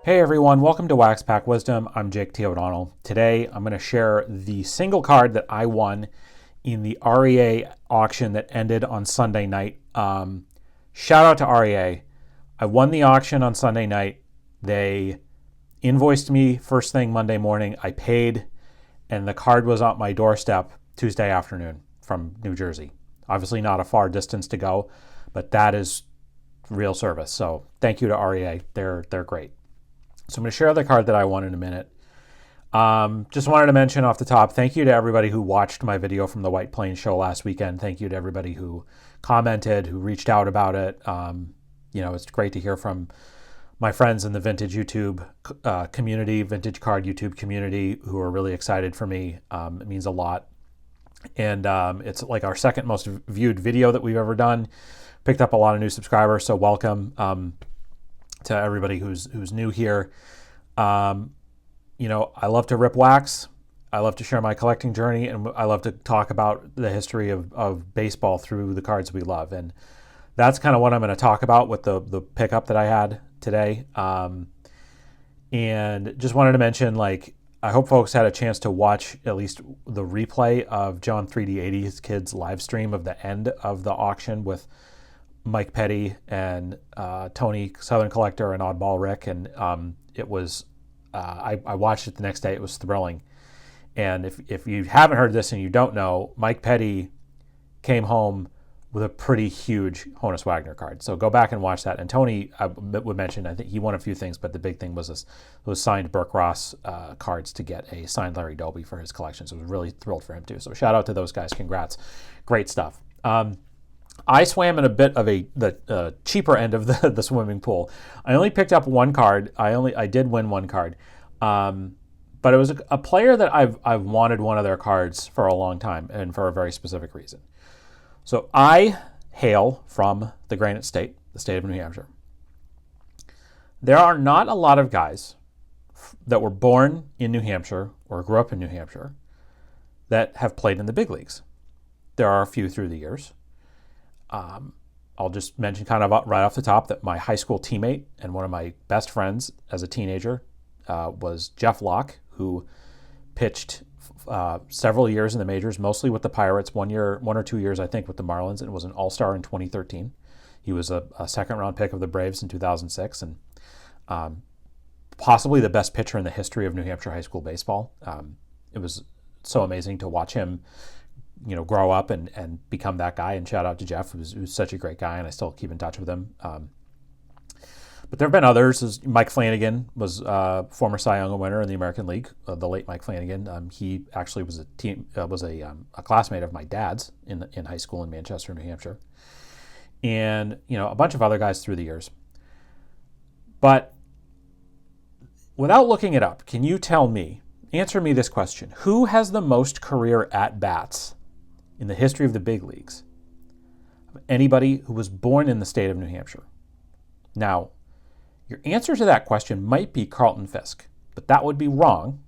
Hey everyone, welcome to Wax Pack Wisdom. I'm Jake T. O'Donnell. Today I'm going to share the single card that I won in the REA auction that ended on Sunday night. Shout out to REA. I won the auction on Sunday night. They invoiced me first thing Monday morning. I paid, and the card was on my doorstep Tuesday afternoon from New Jersey. Obviously not a far distance to go, but that is real service. So thank you to REA. They're great. So I'm going to share the card that I won in a minute. Just wanted to mention off the top, thank you to everybody who watched my video from the White Plains show last weekend. Thank you to everybody who commented, who reached out about it. It's great to hear from my friends in the vintage YouTube community, vintage card YouTube community, who are really excited for me. It means a lot. And it's like our second most viewed video that we've ever done. Picked up a lot of new subscribers, so welcome. To everybody who's new here. I love to rip wax. I love to share my collecting journey, and I love to talk about the history of baseball through the cards we love. And that's kind of what I'm going to talk about with the pickup that I had today. And just wanted to mention, I hope folks had a chance to watch at least the replay of John 3D80's kids live stream of the end of the auction with Mike Petty and Tony Southern Collector and Oddball Rick, and it was I watched it the next day. It was thrilling. And if you haven't heard this and you don't know, Mike Petty came home with a pretty huge Honus Wagner card. So go back and watch that. And Tony, I would mention, I think he won a few things, but the big thing was those signed Burke Ross cards to get a signed Larry Doby for his collection. So I was really thrilled for him too. So shout out to those guys. Congrats. Great stuff. I swam in a bit of the cheaper end of the swimming pool. I only picked up one card. I did win one card, but it was a player that I've wanted one of their cards for a long time, and for a very specific reason. So I hail from the Granite State, the state of New Hampshire. There are not a lot of guys that were born in New Hampshire or grew up in New Hampshire that have played in the big leagues. There are a few through the years. I'll just mention kind of right off the top that my high school teammate and one of my best friends as a teenager was Jeff Locke, who pitched several years in the majors, mostly with the Pirates, 1 or 2 years, I think, with the Marlins, and was an all-star in 2013. He was a second-round pick of the Braves in 2006, and possibly the best pitcher in the history of New Hampshire high school baseball. It was so amazing to watch him grow up and become that guy. And shout out to Jeff, who's such a great guy, and I still keep in touch with him. But there have been others. Mike Flanagan was a former Cy Young winner in the American League, the late Mike Flanagan. He actually was a classmate of my dad's in high school in Manchester, New Hampshire. And, a bunch of other guys through the years. But without looking it up, can you answer me this question? Who has the most career at-bats in the history of the big leagues of anybody who was born in the state of New Hampshire? Now, your answer to that question might be Carlton Fisk, but that would be wrong,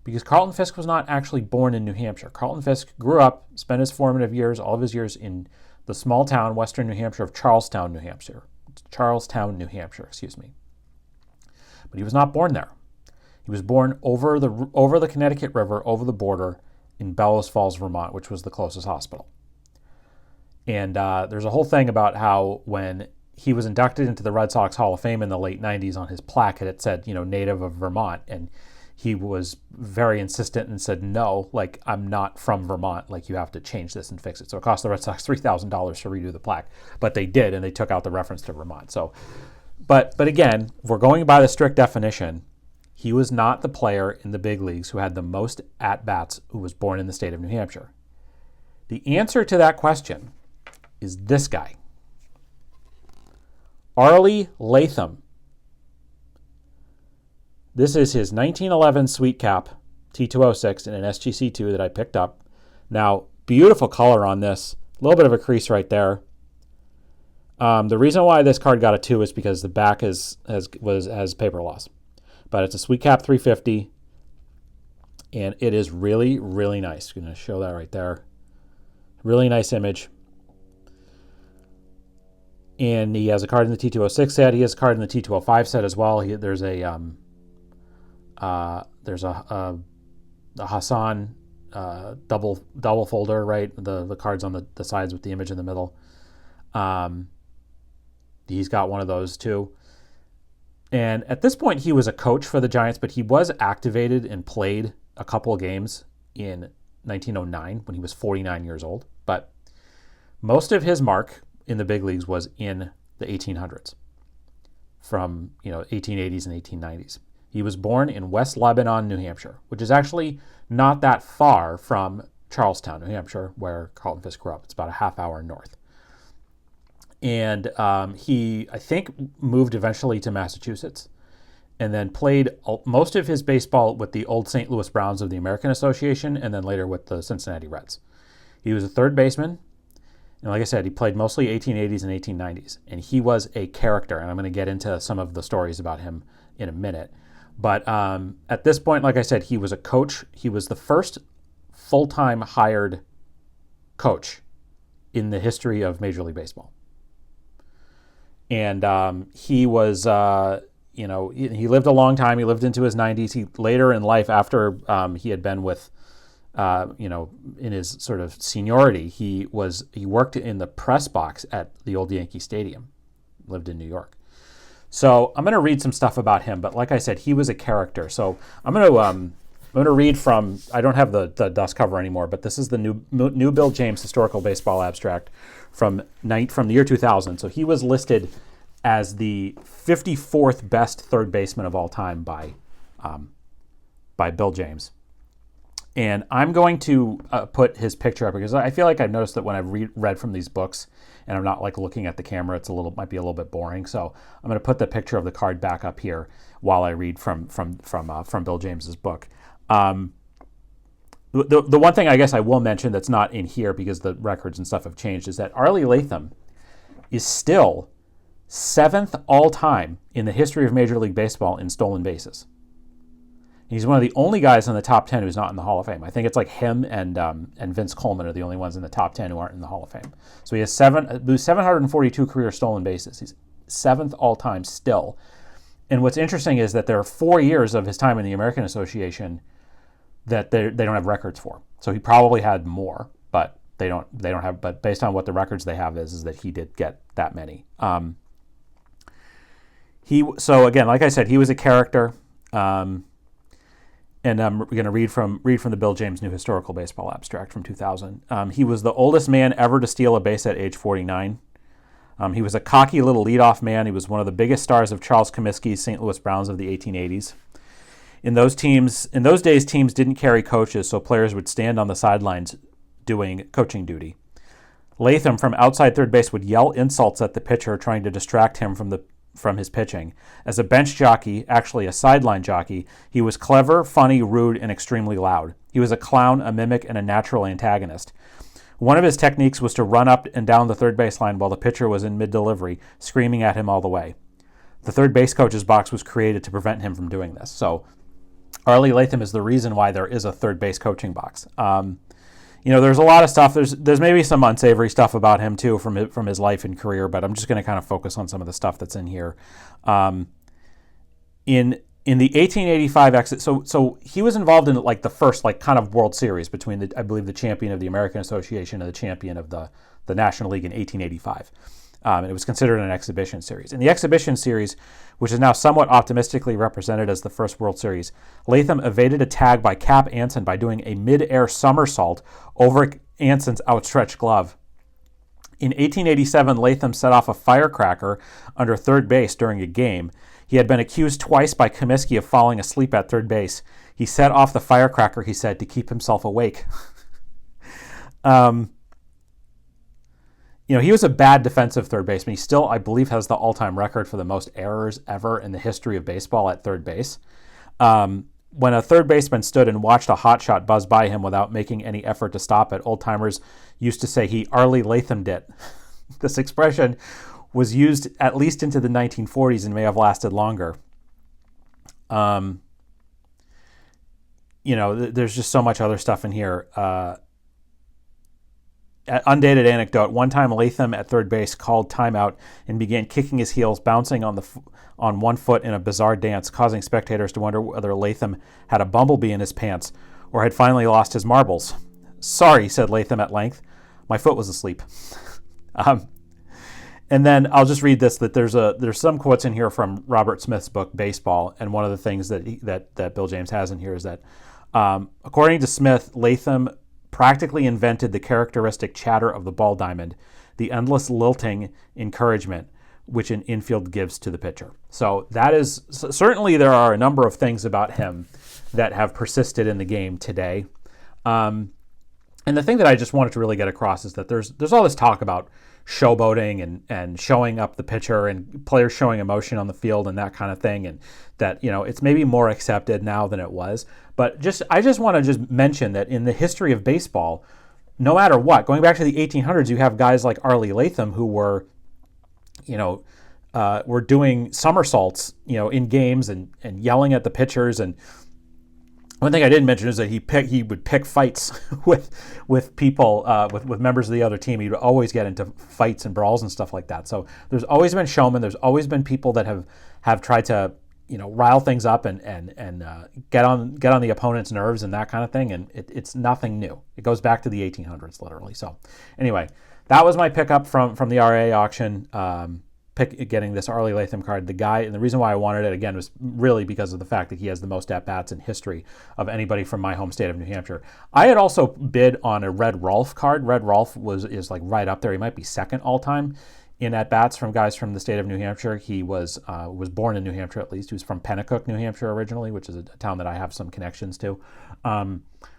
because Carlton Fisk was not actually born in New Hampshire. Carlton Fisk grew up, spent his formative years, all of his years, in the small town, western New Hampshire, of Charlestown, New Hampshire. But he was not born there. He was born over the Connecticut River, over the border, in Bellows Falls, Vermont, which was the closest hospital. And there's a whole thing about how when he was inducted into the Red Sox Hall of Fame in the late 90s, on his plaque it said, native of Vermont. And he was very insistent and said, no, I'm not from Vermont. You have to change this and fix it. So it cost the Red Sox $3,000 to redo the plaque. But they did, and they took out the reference to Vermont. So, but again, if we're going by the strict definition, he was not the player in the big leagues who had the most at-bats who was born in the state of New Hampshire. The answer to that question is this guy, Arlie Latham. This is his 1911 Sweet Cap T206 in an SGC2 that I picked up. Now, beautiful color on this. A little bit of a crease right there. The reason why this card got a 2 is because the back has paper loss. But it's a Sweet Cap 350, and it is really, really nice. I'm going to show that right there. Really nice image. And he has a card in the T206 set. He has a card in the T205 set as well. There's a Hassan double folder, right? The cards on the sides with the image in the middle. He's got one of those too. And at this point, he was a coach for the Giants, but he was activated and played a couple of games in 1909 when he was 49 years old. But most of his mark in the big leagues was in the 1800s, from 1880s and 1890s. He was born in West Lebanon, New Hampshire, which is actually not that far from Charlestown, New Hampshire, where Carlton Fisk grew up. It's about a half hour north. And he, I think, moved eventually to Massachusetts and then played most of his baseball with the old St. Louis Browns of the American Association and then later with the Cincinnati Reds. He was a third baseman. And like I said, he played mostly 1880s and 1890s. And he was a character. And I'm going to get into some of the stories about him in a minute. But at this point, like I said, he was a coach. He was the first full-time hired coach in the history of Major League Baseball. And he was, he lived a long time. He lived into his 90s. He later in life, after he had been with, in his sort of seniority, he worked in the press box at the old Yankee Stadium. Lived in New York. So I'm going to read some stuff about him. But like I said, he was a character. So I'm going to read from. I don't have the dust cover anymore, but this is the new Bill James Historical Baseball Abstract from the year 2000. So he was listed as the 54th best third baseman of all time by Bill James. And I'm going to put his picture up because I feel like I've noticed that when I've read from these books and I'm not like looking at the camera, might be a little bit boring. So I'm going to put the picture of the card back up here while I read from Bill James's book. The one thing I guess I will mention that's not in here because the records and stuff have changed is that Arlie Latham is still 7th all time in the history of Major League Baseball in stolen bases. He's one of the only guys in the top 10 who's not in the Hall of Fame. I think it's like him and Vince Coleman are the only ones in the top 10 who aren't in the Hall of Fame. So he has 742 career stolen bases. He's 7th all time still. And what's interesting is that there are 4 years of his time in the American Association that they don't have records for. So he probably had more, but they don't have. But based on what the records they have is that he did get that many. So again, like I said, he was a character. And I'm going to read from the Bill James New Historical Baseball Abstract from 2000. He was the oldest man ever to steal a base at age 49. He was a cocky little leadoff man. He was one of the biggest stars of Charles Comiskey's St. Louis Browns of the 1880s. In those days, teams didn't carry coaches, so players would stand on the sidelines doing coaching duty. Latham from outside third base would yell insults at the pitcher, trying to distract him from his pitching. As a bench jockey, actually a sideline jockey, he was clever, funny, rude, and extremely loud. He was a clown, a mimic, and a natural antagonist. One of his techniques was to run up and down the third baseline while the pitcher was in mid-delivery, screaming at him all the way. The third base coach's box was created to prevent him from doing this. So Arlie Latham is the reason why there is a third base coaching box. There's a lot of stuff. There's maybe some unsavory stuff about him too from his life and career, but I'm just going to kind of focus on some of the stuff that's in here. In the 1885 exit, so he was involved in like the first like kind of World Series between I believe the champion of the American Association and the champion of the National League in 1885. And it was considered an exhibition series. In the exhibition series, which is now somewhat optimistically represented as the first World Series, Latham evaded a tag by Cap Anson by doing a mid-air somersault over Anson's outstretched glove. In 1887, Latham set off a firecracker under third base during a game. He had been accused twice by Comiskey of falling asleep at third base. He set off the firecracker, he said, to keep himself awake. He was a bad defensive third baseman. He still, I believe, has the all-time record for the most errors ever in the history of baseball at third base. When a third baseman stood and watched a hot shot buzz by him without making any effort to stop it, old-timers used to say he Arlie Lathamed it. This expression was used at least into the 1940s and may have lasted longer. There's just so much other stuff in here. undated anecdote. One time, Latham at third base called timeout and began kicking his heels, bouncing on one foot in a bizarre dance, causing spectators to wonder whether Latham had a bumblebee in his pants or had finally lost his marbles. "Sorry," said Latham at length. "My foot was asleep." And then I'll just read this, that there's some quotes in here from Robert Smith's book, Baseball, and one of the things that Bill James has in here is that, according to Smith, Latham practically invented the characteristic chatter of the ball diamond, the endless lilting encouragement which an infield gives to the pitcher. So that is, certainly there are a number of things about him that have persisted in the game today. And the thing that I just wanted to really get across is that there's all this talk about showboating and showing up the pitcher and players showing emotion on the field and that kind of thing, and that, it's maybe more accepted now than it was. But I just want to just mention that in the history of baseball, no matter what, going back to the 1800s, you have guys like Arlie Latham who were doing somersaults, in games and yelling at the pitchers. And one thing I didn't mention is that he would pick fights with people, with members of the other team. He'd always get into fights and brawls and stuff like that. So there's always been showmen. There's always been people that have tried to, rile things up and get on the opponent's nerves and that kind of thing. And it's nothing new. It goes back to the 1800s, literally. So anyway, that was my pickup from the REA auction. Getting this Arlie Latham card. The guy, and the reason why I wanted it again was really because of the fact that he has the most at-bats in history of anybody from my home state of New Hampshire. I had also bid on a Red Rolf card. Red Rolf is like right up there. He might be second all-time in at-bats from guys from the state of New Hampshire. He was born in New Hampshire, at least. He was from Pennacook, New Hampshire originally, which is a town that I have some connections to.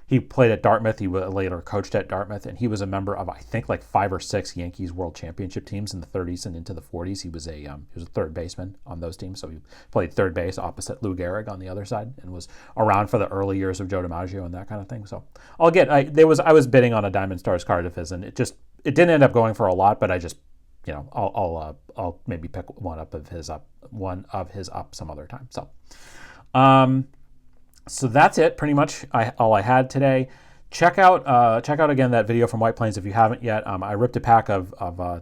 He played at Dartmouth. He later coached at Dartmouth, and he was a member of, I think, like 5 or 6 Yankees World Championship teams in the 30s and into the 40s. He was a third baseman on those teams, so he played third base opposite Lou Gehrig on the other side, and was around for the early years of Joe DiMaggio and that kind of thing. So I was bidding on a Diamond Stars card of his, and it didn't end up going for a lot, but I just, I'll maybe pick one of his up some other time. So that's it, pretty much all I had today. Check out again that video from White Plains if you haven't yet. I ripped a pack of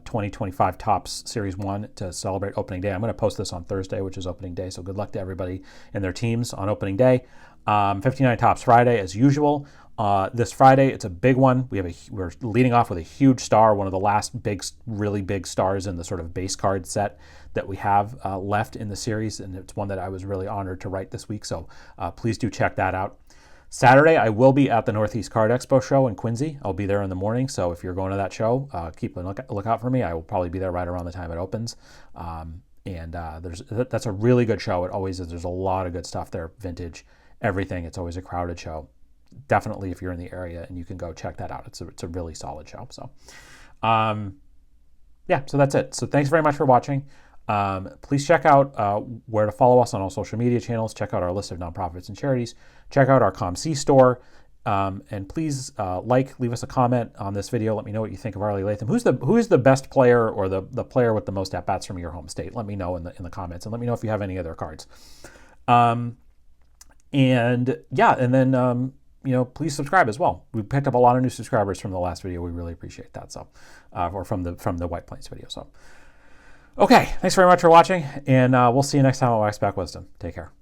2025 Topps Series 1 to celebrate opening day. I'm going to post this on Thursday, which is opening day, so good luck to everybody and their teams on opening day. 59 Topps Friday, as usual. This Friday, it's a big one. We're leading off with a huge star, one of the last really big stars in the sort of base card set that we have left in the series, and it's one that I was really honored to write this week, so please do check that out. Saturday, I will be at the Northeast Card Expo show in Quincy. I'll be there in the morning, so if you're going to that show, keep a lookout for me. I will probably be there right around the time it opens. That's a really good show. It always is. There's a lot of good stuff there, vintage, everything. It's always a crowded show. Definitely, if you're in the area and you can go check that out, it's a really solid show. So, so that's it. So thanks very much for watching. Please check out where to follow us on all social media channels. Check out our list of nonprofits and charities. Check out our ComC store. And please leave us a comment on this video. Let me know what you think of Arlie Latham. Who is the best player or the player with the most at bats from your home state? Let me know in the comments, and let me know if you have any other cards. Please subscribe as well. We picked up a lot of new subscribers from the last video. We really appreciate that. So, or from the White Plains video. So, okay, thanks very much for watching, and we'll see you next time on Wax Back Wisdom. Take care.